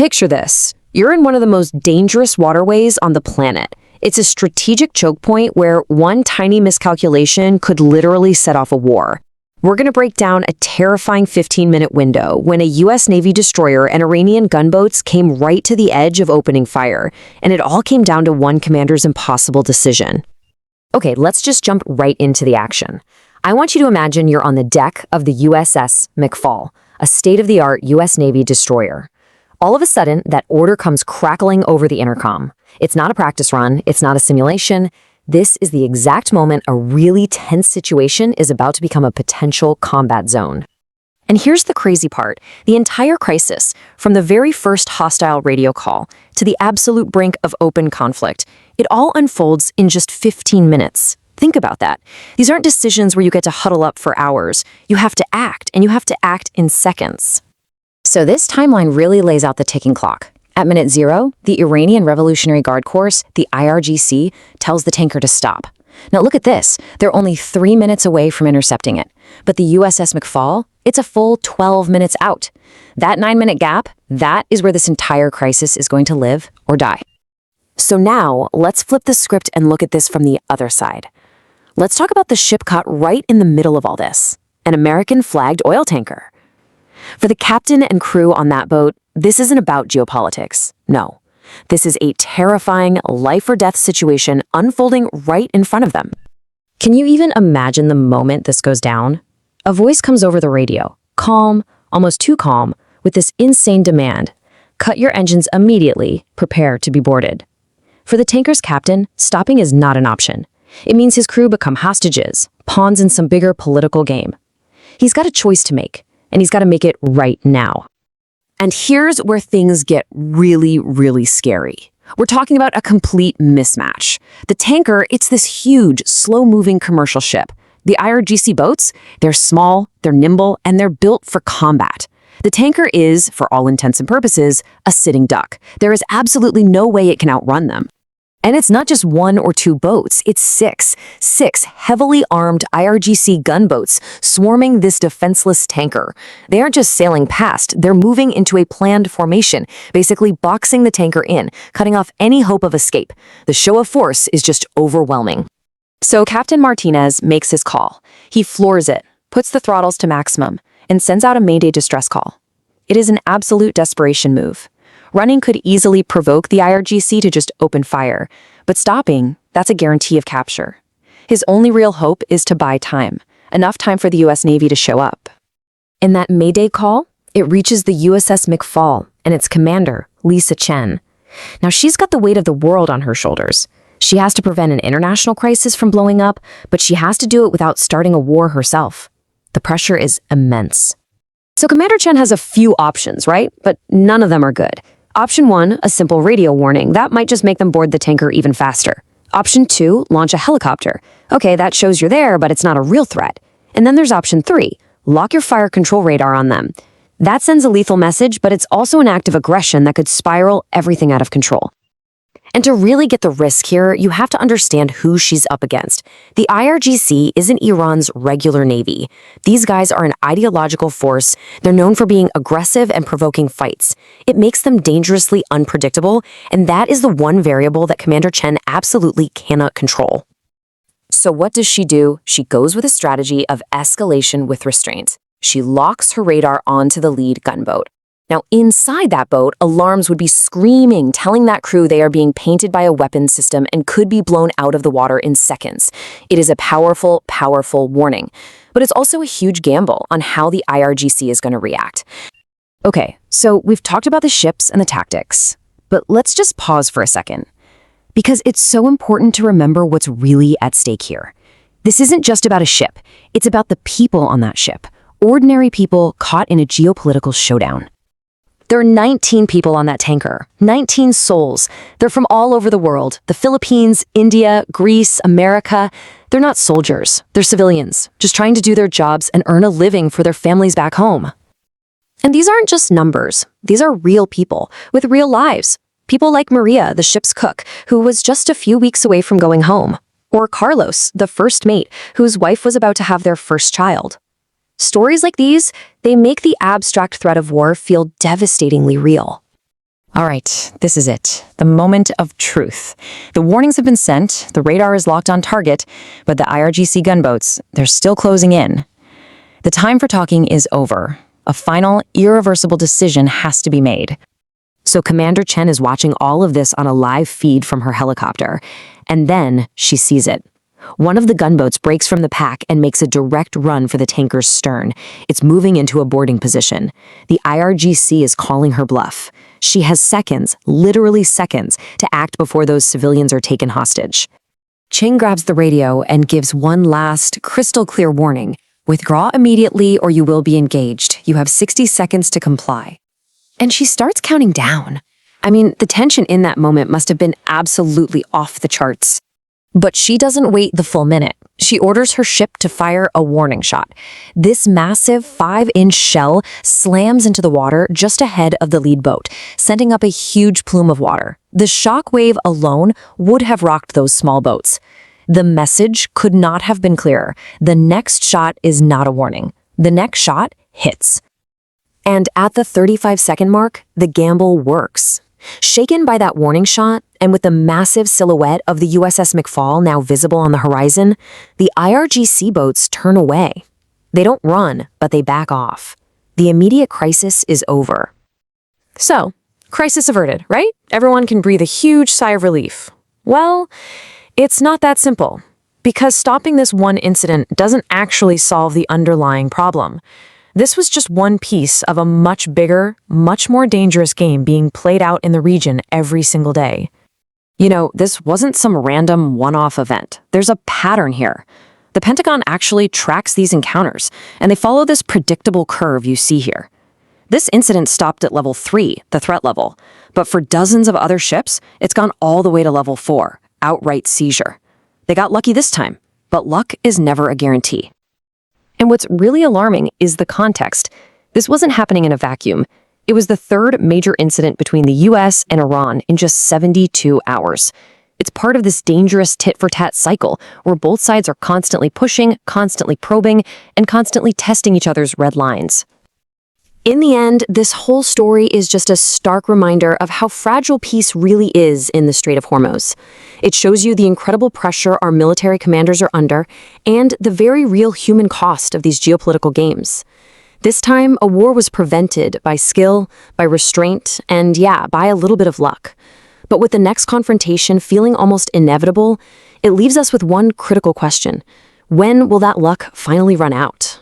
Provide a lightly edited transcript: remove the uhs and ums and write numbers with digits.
Picture this. You're in one of the most dangerous waterways on the planet. It's a strategic choke point where one tiny miscalculation could literally set off a war. We're going to break down a terrifying 15-minute window when a U.S. Navy destroyer and Iranian gunboats came right to the edge of opening fire, and it all came down to one commander's impossible decision. Okay, let's just jump right into the action. I want you to imagine you're on the deck of the USS McFaul, a state-of-the-art U.S. Navy destroyer. All of a sudden, that order comes crackling over the intercom. It's not a practice run, it's not a simulation. This is the exact moment a really tense situation is about to become a potential combat zone. And here's the crazy part. The entire crisis, from the very first hostile radio call to the absolute brink of open conflict, it all unfolds in just 15 minutes. Think about that. These aren't decisions where you get to huddle up for hours. You have to act, and you have to act in seconds. So this timeline really lays out the ticking clock. At minute 0, the Iranian Revolutionary Guard Corps, the IRGC, tells the tanker to stop. Now look at this. They're only 3 minutes away from intercepting it. But the USS McFaul, it's a full 12 minutes out. That 9-minute gap, that is where this entire crisis is going to live or die. So now, let's flip the script and look at this from the other side. Let's talk about the ship caught right in the middle of all this, an American-flagged oil tanker. For the captain and crew on that boat, this isn't about geopolitics. No. This is a terrifying life-or-death situation unfolding right in front of them. Can you even imagine the moment this goes down? A voice comes over the radio, calm, almost too calm, with this insane demand. Cut your engines immediately, prepare to be boarded. For the tanker's captain, stopping is not an option. It means his crew become hostages, pawns in some bigger political game. He's got a choice to make, and he's got to make it right now. And here's where things get really, really scary. We're talking about a complete mismatch. The tanker, it's this huge, slow-moving commercial ship. The IRGC boats, they're small, they're nimble, and they're built for combat. The tanker is, for all intents and purposes, a sitting duck. There is absolutely no way it can outrun them. And it's not just 1 or 2 boats, it's 6 heavily armed IRGC gunboats swarming this defenseless tanker. They aren't just sailing past, they're moving into a planned formation, basically boxing the tanker in, cutting off any hope of escape. The show of force is just overwhelming. So Captain Martinez makes his call. He floors it, puts the throttles to maximum, and sends out a Mayday distress call. It is an absolute desperation move. Running could easily provoke the IRGC to just open fire, but stopping, that's a guarantee of capture. His only real hope is to buy time, enough time for the U.S. Navy to show up. In that Mayday call, it reaches the USS McFaul and its commander, Lisa Chen. Now she's got the weight of the world on her shoulders. She has to prevent an international crisis from blowing up, but she has to do it without starting a war herself. The pressure is immense. So Commander Chen has a few options, right? But none of them are good. Option 1, a simple radio warning. That might just make them board the tanker even faster. Option 2, launch a helicopter. Okay, that shows you're there, but it's not a real threat. And then there's option 3, lock your fire control radar on them. That sends a lethal message, but it's also an act of aggression that could spiral everything out of control. And to really get the risk here, you have to understand who she's up against. The IRGC isn't Iran's regular navy. These guys are an ideological force. They're known for being aggressive and provoking fights. It makes them dangerously unpredictable, and that is the one variable that Commander Chen absolutely cannot control. So what does she do? She goes with a strategy of escalation with restraint. She locks her radar onto the lead gunboat. Now, inside that boat, alarms would be screaming, telling that crew they are being painted by a weapons system and could be blown out of the water in seconds. It is a powerful, powerful warning. But it's also a huge gamble on how the IRGC is going to react. Okay, so we've talked about the ships and the tactics, but let's just pause for a second. Because it's so important to remember what's really at stake here. This isn't just about a ship. It's about the people on that ship. Ordinary people caught in a geopolitical showdown. There are 19 people on that tanker, 19 souls. They're from all over the world, the Philippines, India, Greece, America. They're not soldiers, they're civilians, just trying to do their jobs and earn a living for their families back home. And these aren't just numbers, these are real people with real lives. People like Maria, the ship's cook, who was just a few weeks away from going home. Or Carlos, the first mate, whose wife was about to have their first child. Stories like these, they make the abstract threat of war feel devastatingly real. All right, this is it. The moment of truth. The warnings have been sent, the radar is locked on target, but the IRGC gunboats, they're still closing in. The time for talking is over. A final, irreversible decision has to be made. So Commander Chen is watching all of this on a live feed from her helicopter, and then she sees it. One of the gunboats breaks from the pack and makes a direct run for the tanker's stern. It's moving into a boarding position. The IRGC is calling her bluff. She has seconds, literally seconds, to act before those civilians are taken hostage. Ching grabs the radio and gives one last, crystal clear warning. Withdraw immediately or you will be engaged. You have 60 seconds to comply. And she starts counting down. I mean, the tension in that moment must have been absolutely off the charts. But she doesn't wait the full minute. She orders her ship to fire a warning shot. This massive 5-inch shell slams into the water just ahead of the lead boat, sending up a huge plume of water. The shock wave alone would have rocked those small boats. The message could not have been clearer. The next shot is not a warning. The next shot hits. And at the 35-second mark, the gamble works. Shaken by that warning shot, and with the massive silhouette of the USS McFaul now visible on the horizon, the IRGC boats turn away. They don't run, but they back off. The immediate crisis is over. So, crisis averted, right? Everyone can breathe a huge sigh of relief. Well, it's not that simple, because stopping this one incident doesn't actually solve the underlying problem. This was just one piece of a much bigger, much more dangerous game being played out in the region every single day. You know, this wasn't some random one-off event. There's a pattern here. The Pentagon actually tracks these encounters, and they follow this predictable curve you see here. This incident stopped at level 3, the threat level, but for dozens of other ships, it's gone all the way to level 4, outright seizure. They got lucky this time, but luck is never a guarantee. And what's really alarming is the context. This wasn't happening in a vacuum. It was the third major incident between the US and Iran in just 72 hours. It's part of this dangerous tit-for-tat cycle where both sides are constantly pushing, constantly probing, and constantly testing each other's red lines. In the end, this whole story is just a stark reminder of how fragile peace really is in the Strait of Hormuz. It shows you the incredible pressure our military commanders are under and the very real human cost of these geopolitical games. This time, a war was prevented by skill, by restraint, and by a little bit of luck. But with the next confrontation feeling almost inevitable, it leaves us with one critical question. When will that luck finally run out?